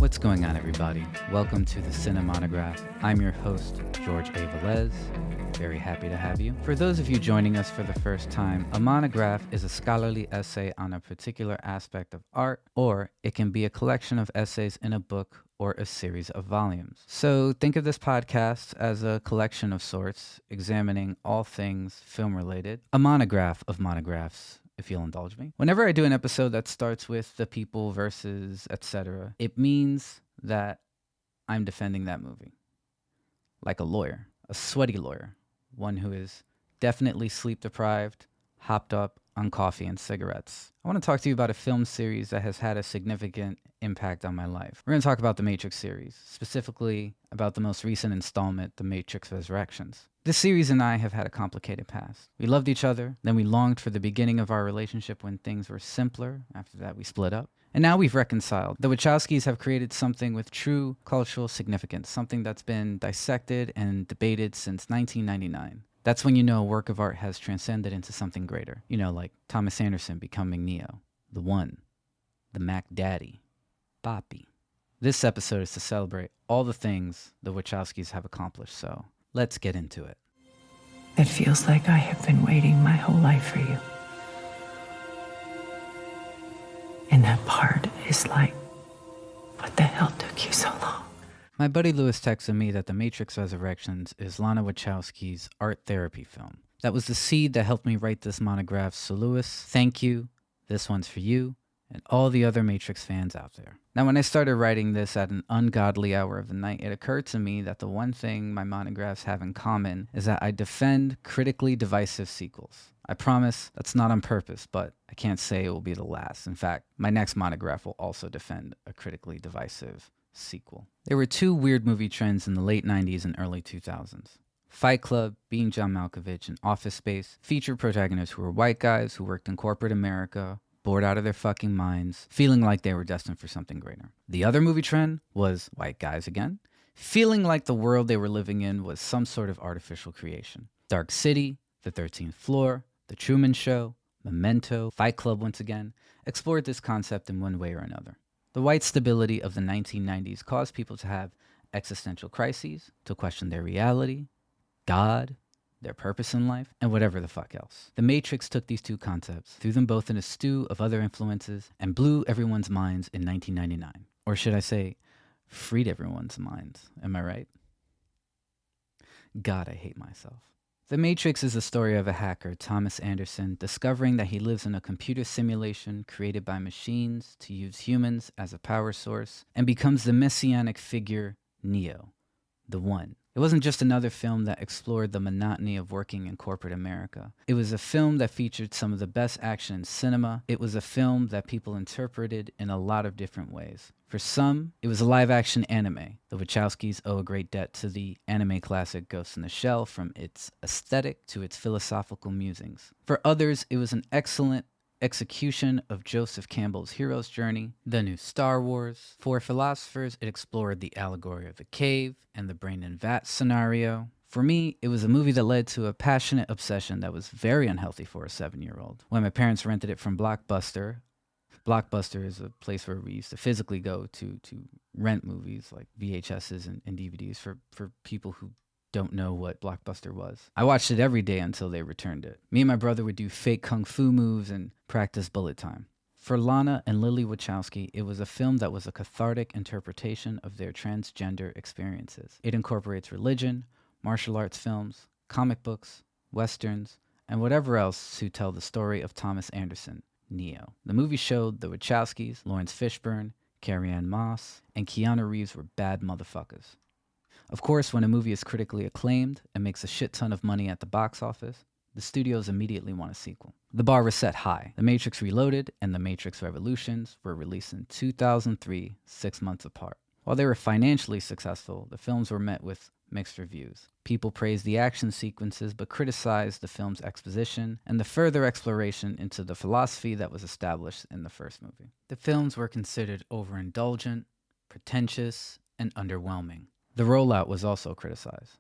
What's going on, everybody? Welcome to the Cinemonograph. I'm your host, George A. Velez. Very happy to have you. For those of you joining us for the first time, a monograph is a scholarly essay on a particular aspect of art, or it can be a collection of essays in a book or a series of volumes. So think of this podcast as a collection of sorts, examining all things film-related, a monograph of monographs, if you'll indulge me. Whenever I do an episode that starts with the people versus etc., it means that I'm defending that movie. Like a lawyer, a sweaty lawyer, one who is definitely sleep deprived, hopped up on coffee and cigarettes. I want to talk to you about a film series that has had a significant impact on my life. We're going to talk about the Matrix series, specifically about the most recent installment, The Matrix Resurrections. This series and I have had a complicated past. We loved each other, then we longed for the beginning of our relationship when things were simpler. After that, we split up. And now we've reconciled. The Wachowskis have created something with true cultural significance, something that's been dissected and debated since 1999. That's when you know a work of art has transcended into something greater. You know, like Thomas Anderson becoming Neo, the One, the Mac Daddy, Papi. This episode is to celebrate all the things the Wachowskis have accomplished, so let's get into it. It feels like I have been waiting my whole life for you. And that part is like, what the hell took you so long? My buddy Lewis texted me that The Matrix Resurrections is Lana Wachowski's art therapy film. That was the seed that helped me write this monograph, so Lewis, thank you. This one's for you and all the other Matrix fans out there. Now, when I started writing this at an ungodly hour of the night, it occurred to me that the one thing my monographs have in common is that I defend critically divisive sequels. I promise that's not on purpose, but I can't say it will be the last. In fact, my next monograph will also defend a critically divisive sequel. There were two weird movie trends in the late 90s and early 2000s. Fight Club, Being John Malkovich, and Office Space featured protagonists who were white guys who worked in corporate America, bored out of their fucking minds, feeling like they were destined for something greater. The other movie trend was white guys again, feeling like the world they were living in was some sort of artificial creation. Dark City, The 13th Floor, The Truman Show, Memento, Fight Club once again, explored this concept in one way or another. The white stability of the 1990s caused people to have existential crises, to question their reality, God, their purpose in life, and whatever the fuck else. The Matrix took these two concepts, threw them both in a stew of other influences, and blew everyone's minds in 1999. Or should I say, freed everyone's minds. Am I right? God, I hate myself. The Matrix is the story of a hacker, Thomas Anderson, discovering that he lives in a computer simulation created by machines to use humans as a power source, and becomes the messianic figure Neo, the One. It wasn't just another film that explored the monotony of working in corporate America. It was a film that featured some of the best action in cinema. It was a film that people interpreted in a lot of different ways. For some, it was a live-action anime. The Wachowskis owe a great debt to the anime classic Ghost in the Shell, from its aesthetic to its philosophical musings. For others, it was an excellent execution of Joseph Campbell's hero's journey, the new Star Wars. For philosophers, it explored the allegory of the cave and the brain and vat scenario. For me, it was a movie that led to a passionate obsession that was very unhealthy for a 7-year-old. When my parents rented it from Blockbuster is a place where we used to physically go to rent movies like VHSs and DVDs for people who don't know what Blockbuster was. I watched it every day until they returned it. Me and my brother would do fake kung fu moves and practice bullet time. For Lana and Lily Wachowski, it was a film that was a cathartic interpretation of their transgender experiences. It incorporates religion, martial arts films, comic books, westerns, and whatever else to tell the story of Thomas Anderson, Neo. The movie showed the Wachowskis, Lawrence Fishburne, Carrie-Anne Moss, and Keanu Reeves were bad motherfuckers. Of course, when a movie is critically acclaimed and makes a shit ton of money at the box office, the studios immediately want a sequel. The bar was set high. The Matrix Reloaded and The Matrix Revolutions were released in 2003, 6 months apart. While they were financially successful, the films were met with mixed reviews. People praised the action sequences but criticized the film's exposition and the further exploration into the philosophy that was established in the first movie. The films were considered overindulgent, pretentious, and underwhelming. The rollout was also criticized.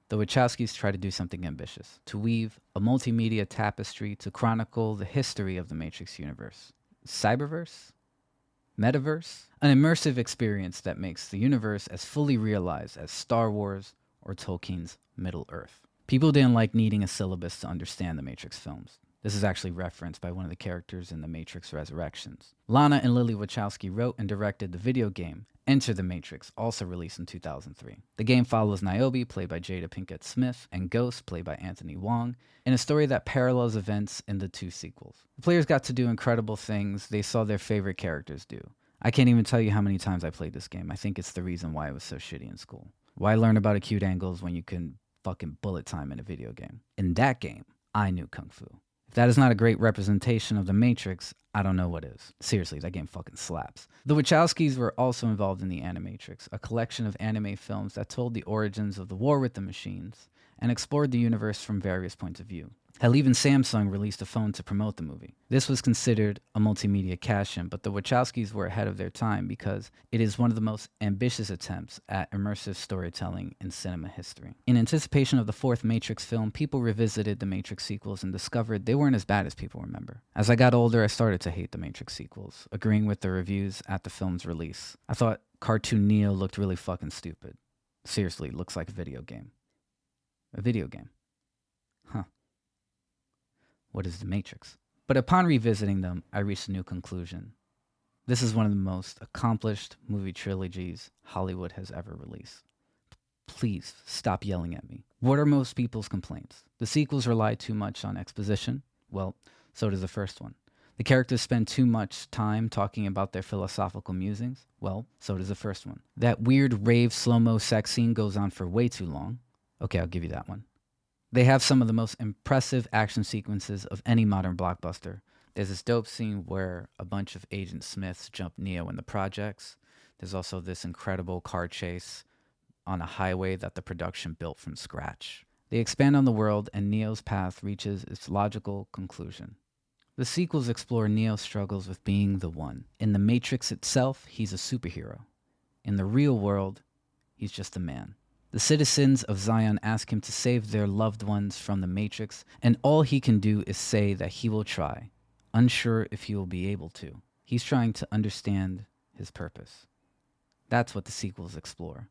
The Wachowskis tried to do something ambitious, to weave a multimedia tapestry to chronicle the history of the Matrix universe. Cyberverse? Metaverse? An immersive experience that makes the universe as fully realized as Star Wars or Tolkien's Middle-earth. People didn't like needing a syllabus to understand the Matrix films. This is actually referenced by one of the characters in The Matrix Resurrections. Lana and Lily Wachowski wrote and directed the video game Enter the Matrix, also released in 2003. The game follows Niobe, played by Jada Pinkett Smith, and Ghost, played by Anthony Wong, in a story that parallels events in the two sequels. The players got to do incredible things they saw their favorite characters do. I can't even tell you how many times I played this game. I think it's the reason why I was so shitty in school. Why learn about acute angles when you can fucking bullet time in a video game? In that game, I knew Kung Fu. If that is not a great representation of the Matrix, I don't know what is. Seriously, that game fucking slaps. The Wachowskis were also involved in the Animatrix, a collection of anime films that told the origins of the war with the machines and explored the universe from various points of view. Hell, even Samsung released a phone to promote the movie. This was considered a multimedia cash-in, but the Wachowskis were ahead of their time because it is one of the most ambitious attempts at immersive storytelling in cinema history. In anticipation of the fourth Matrix film, people revisited the Matrix sequels and discovered they weren't as bad as people remember. As I got older, I started to hate the Matrix sequels, agreeing with the reviews at the film's release. I thought cartoon Neo looked really fucking stupid. Seriously, looks like a video game. A video game. Huh. What is the Matrix? But upon revisiting them, I reached a new conclusion. This is one of the most accomplished movie trilogies Hollywood has ever released. Please stop yelling at me. What are most people's complaints? The sequels rely too much on exposition? Well, so does the first one. The characters spend too much time talking about their philosophical musings? Well, so does the first one. That weird rave slow-mo sex scene goes on for way too long? Okay, I'll give you that one. They have some of the most impressive action sequences of any modern blockbuster. There's this dope scene where a bunch of Agent Smiths jump Neo in the projects. There's also this incredible car chase on a highway that the production built from scratch. They expand on the world, and Neo's path reaches its logical conclusion. The sequels explore Neo's struggles with being the one. In the Matrix itself, he's a superhero. In the real world, he's just a man. The citizens of Zion ask him to save their loved ones from the Matrix, and all he can do is say that he will try, unsure if he will be able to. He's trying to understand his purpose. That's what the sequels explore.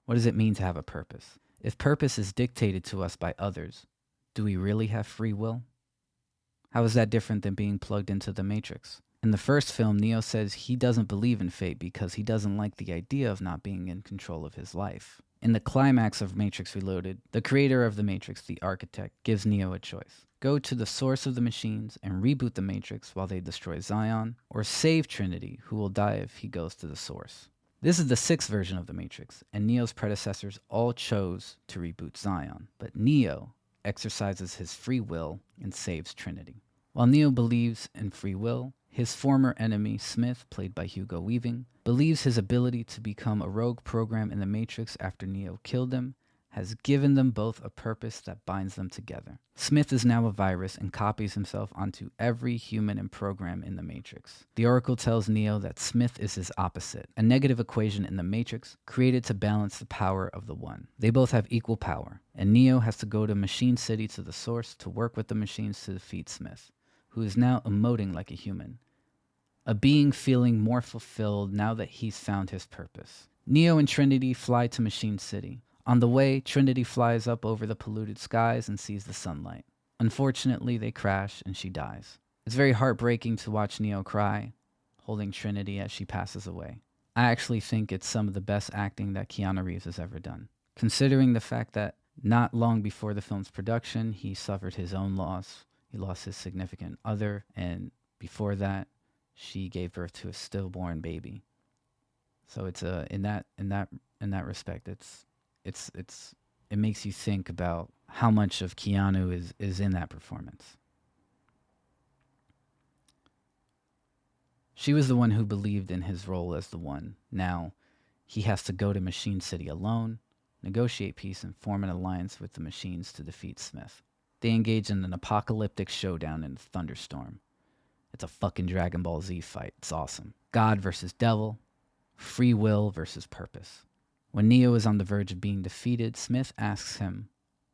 What does it mean to have a purpose? If purpose is dictated to us by others, do we really have free will? How is that different than being plugged into the Matrix? In the first film, Neo says he doesn't believe in fate because he doesn't like the idea of not being in control of his life. In the climax of Matrix Reloaded, the creator of the Matrix, the architect, gives Neo a choice. Go to the source of the machines and reboot the Matrix while they destroy Zion, or save Trinity, who will die if he goes to the source. This is the sixth version of the Matrix, and Neo's predecessors all chose to reboot Zion, but Neo exercises his free will and saves Trinity. While Neo believes in free will, his former enemy, Smith, played by Hugo Weaving, believes his ability to become a rogue program in the Matrix after Neo killed him has given them both a purpose that binds them together. Smith is now a virus and copies himself onto every human and program in the Matrix. The Oracle tells Neo that Smith is his opposite, a negative equation in the Matrix created to balance the power of the one. They both have equal power, and Neo has to go to Machine City to the source to work with the machines to defeat Smith, who is now emoting like a human. A being feeling more fulfilled now that he's found his purpose. Neo and Trinity fly to Machine City. On the way, Trinity flies up over the polluted skies and sees the sunlight. Unfortunately, they crash and she dies. It's very heartbreaking to watch Neo cry, holding Trinity as she passes away. I actually think it's some of the best acting that Keanu Reeves has ever done. Considering the fact that not long before the film's production, he suffered his own loss. He lost his significant other, and before that, she gave birth to a stillborn baby. So it's in that respect, it makes you think about how much of Keanu is in that performance. She was the one who believed in his role as the one. Now, he has to go to Machine City alone, negotiate peace, and form an alliance with the machines to defeat Smith. They engage in an apocalyptic showdown in a thunderstorm. It's a fucking Dragon Ball Z fight. It's awesome. God versus devil. Free will versus purpose. When Neo is on the verge of being defeated, Smith asks him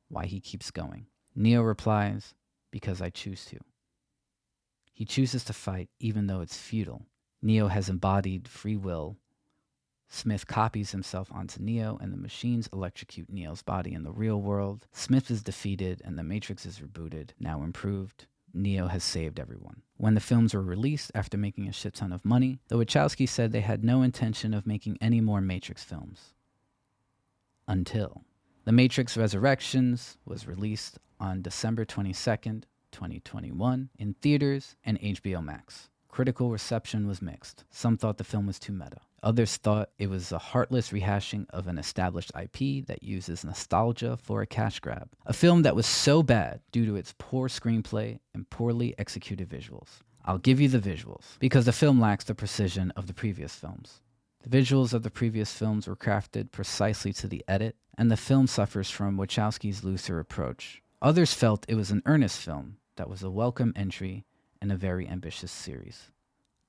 why he keeps going. Neo replies, because I choose to. He chooses to fight even though it's futile. Neo has embodied free will. Smith copies himself onto Neo, and the machines electrocute Neo's body in the real world. Smith is defeated, and the Matrix is rebooted, now improved. Neo has saved everyone. When the films were released after making a shit ton of money, the Wachowskis said they had no intention of making any more Matrix films. Until The Matrix Resurrections was released on December 22nd, 2021 in theaters and HBO Max. Critical reception was mixed. Some thought the film was too meta. Others thought it was a heartless rehashing of an established IP that uses nostalgia for a cash grab. A film that was so bad due to its poor screenplay and poorly executed visuals. I'll give you the visuals, because the film lacks the precision of the previous films. The visuals of the previous films were crafted precisely to the edit, and the film suffers from Wachowski's looser approach. Others felt it was an earnest film that was a welcome entry in a very ambitious series.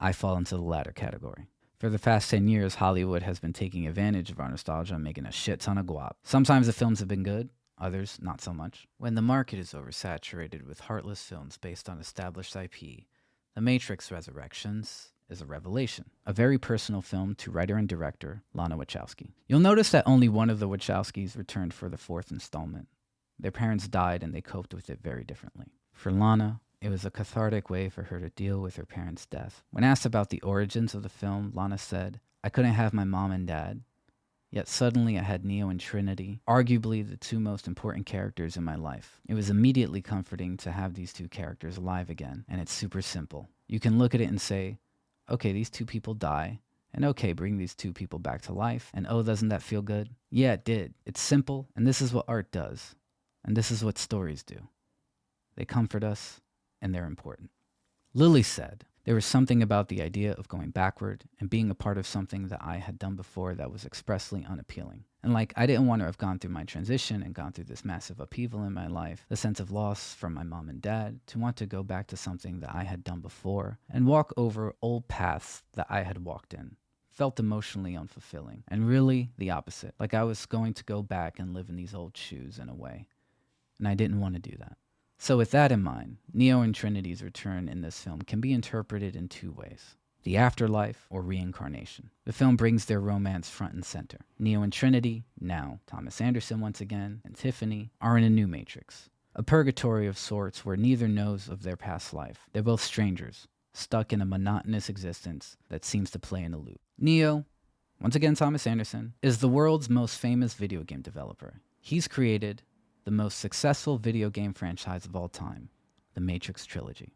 I fall into the latter category. For the past 10 years, Hollywood has been taking advantage of our nostalgia and making a shit ton of guap. Sometimes the films have been good, others not so much. When the market is oversaturated with heartless films based on established IP, The Matrix Resurrections is a revelation. A very personal film to writer and director Lana Wachowski. You'll notice that only one of the Wachowskis returned for the fourth installment. Their parents died and they coped with it very differently. For Lana, it was a cathartic way for her to deal with her parents' death. When asked about the origins of the film, Lana said, "I couldn't have my mom and dad, yet suddenly I had Neo and Trinity, arguably the two most important characters in my life. It was immediately comforting to have these two characters alive again, and it's super simple. You can look at it and say, okay, these two people die, and okay, bring these two people back to life, and oh, doesn't that feel good? Yeah, it did. It's simple, and this is what art does, and this is what stories do. They comfort us, and they're important." Lily said, "There was something about the idea of going backward and being a part of something that I had done before that was expressly unappealing. And I didn't want to have gone through my transition and gone through this massive upheaval in my life, the sense of loss from my mom and dad, to want to go back to something that I had done before and walk over old paths that I had walked in. Felt emotionally unfulfilling, and really the opposite. Like I was going to go back and live in these old shoes in a way. And I didn't want to do that." So with that in mind, Neo and Trinity's return in this film can be interpreted in two ways: the afterlife or reincarnation. The film brings their romance front and center. Neo and Trinity, now Thomas Anderson once again, and Tiffany, are in a new Matrix. A purgatory of sorts where neither knows of their past life. They're both strangers, stuck in a monotonous existence that seems to play in a loop. Neo, once again Thomas Anderson, is the world's most famous video game developer. He's created the most successful video game franchise of all time, the Matrix trilogy.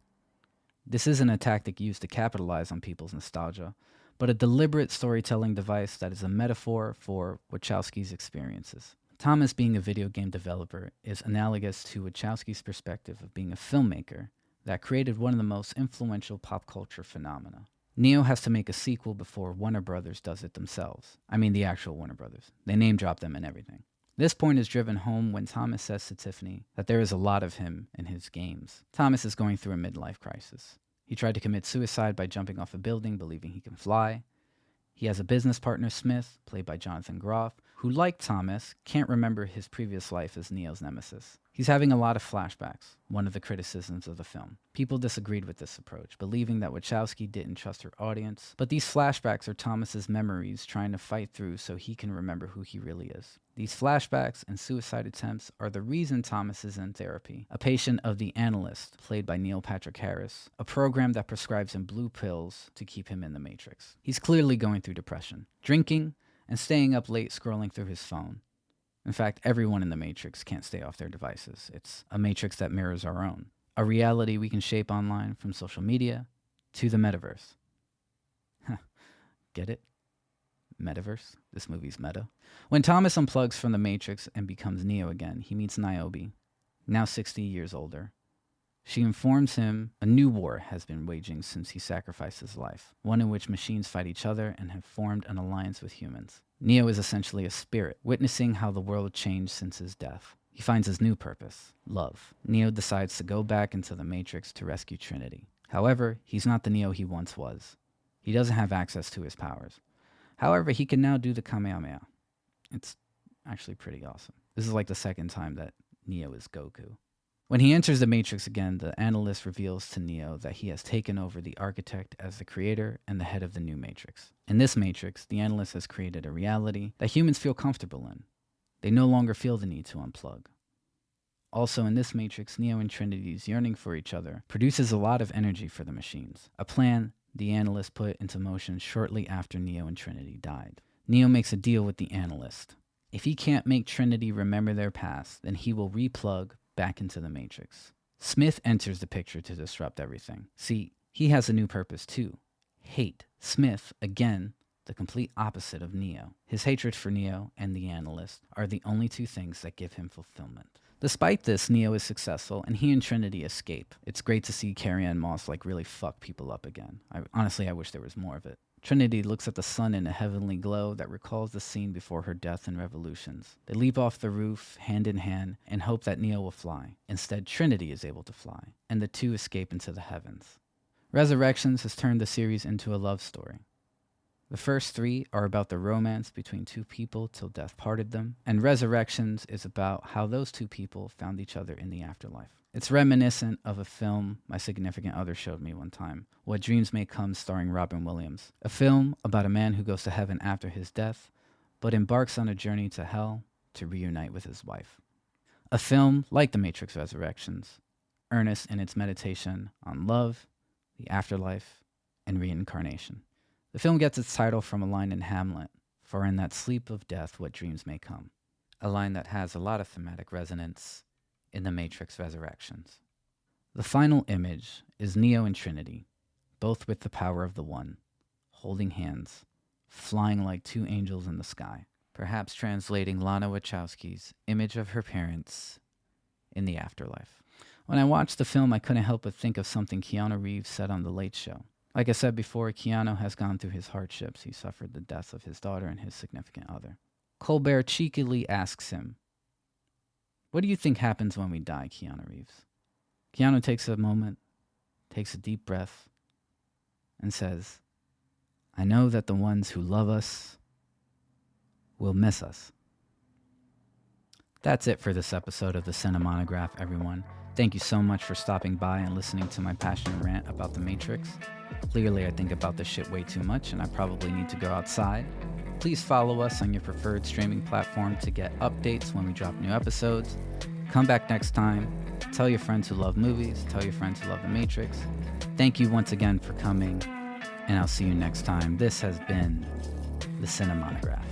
This isn't a tactic used to capitalize on people's nostalgia, but a deliberate storytelling device that is a metaphor for Wachowski's experiences. Thomas being a video game developer is analogous to Wachowski's perspective of being a filmmaker that created one of the most influential pop culture phenomena. Neo has to make a sequel before Warner Brothers does it themselves. I mean the actual Warner Brothers. They name drop them and everything. This point is driven home when Thomas says to Tiffany that there is a lot of him in his games. Thomas is going through a midlife crisis. He tried to commit suicide by jumping off a building believing he can fly. He has a business partner, Smith, played by Jonathan Groff, who, like Thomas, can't remember his previous life as Neo's nemesis. He's having a lot of flashbacks, one of the criticisms of the film. People disagreed with this approach, believing that Wachowski didn't trust her audience, but these flashbacks are Thomas's memories trying to fight through so he can remember who he really is. These flashbacks and suicide attempts are the reason Thomas is in therapy, a patient of The Analyst, played by Neil Patrick Harris, a program that prescribes him blue pills to keep him in the Matrix. He's clearly going through depression, drinking, and staying up late scrolling through his phone. In fact, everyone in the Matrix can't stay off their devices. It's a Matrix that mirrors our own, a reality we can shape online from social media to the metaverse. Get it? Metaverse? This movie's meta. When Thomas unplugs from the Matrix and becomes Neo again, he meets Niobe, now 60 years older. She informs him a new war has been waging since he sacrificed his life, one in which machines fight each other and have formed an alliance with humans. Neo is essentially a spirit, witnessing how the world changed since his death. He finds his new purpose, love. Neo decides to go back into the Matrix to rescue Trinity. However, he's not the Neo he once was. He doesn't have access to his powers. However, he can now do the Kamehameha. It's actually pretty awesome. This is like the second time that Neo is Goku. When he enters the Matrix again, the analyst reveals to Neo that he has taken over the architect as the creator and the head of the new Matrix. In this Matrix, the analyst has created a reality that humans feel comfortable in. They no longer feel the need to unplug. Also, in this Matrix, Neo and Trinity's yearning for each other produces a lot of energy for the machines, a plan the analyst put into motion shortly after Neo and Trinity died. Neo makes a deal with the analyst. If he can't make Trinity remember their past, then he will replug back into the Matrix. Smith enters the picture to disrupt everything. See, he has a new purpose too. Hate. Smith, again, the complete opposite of Neo. His hatred for Neo and the analyst are the only two things that give him fulfillment. Despite this, Neo is successful, and he and Trinity escape. It's great to see Carrie-Anne Moss really fuck people up again. Honestly, I wish there was more of it. Trinity looks at the sun in a heavenly glow that recalls the scene before her death in Revolutions. They leap off the roof, hand in hand, and hope that Neo will fly. Instead, Trinity is able to fly, and the two escape into the heavens. Resurrections has turned the series into a love story. The first three are about the romance between two people till death parted them, and Resurrections is about how those two people found each other in the afterlife. It's reminiscent of a film my significant other showed me one time, What Dreams May Come, starring Robin Williams. A film about a man who goes to heaven after his death, but embarks on a journey to hell to reunite with his wife. A film like The Matrix Resurrections, earnest in its meditation on love, the afterlife, and reincarnation. The film gets its title from a line in Hamlet, "For in that sleep of death what dreams may come," a line that has a lot of thematic resonance in The Matrix Resurrections. The final image is Neo and Trinity, both with the power of the One, holding hands, flying like two angels in the sky, perhaps translating Lana Wachowski's image of her parents in the afterlife. When I watched the film, I couldn't help but think of something Keanu Reeves said on The Late Show. Like I said before, Keanu has gone through his hardships. He suffered the death of his daughter and his significant other. Colbert cheekily asks him, "What do you think happens when we die, Keanu Reeves?" Keanu takes a moment, takes a deep breath, and says, "I know that the ones who love us will miss us." That's it for this episode of the Cinemonograph, everyone. Thank you so much for stopping by and listening to my passionate rant about The Matrix. Clearly, I think about this shit way too much, and I probably need to go outside. Please follow us on your preferred streaming platform to get updates when we drop new episodes. Come back next time. Tell your friends who love movies. Tell your friends who love The Matrix. Thank you once again for coming, and I'll see you next time. This has been the Cinemonograph.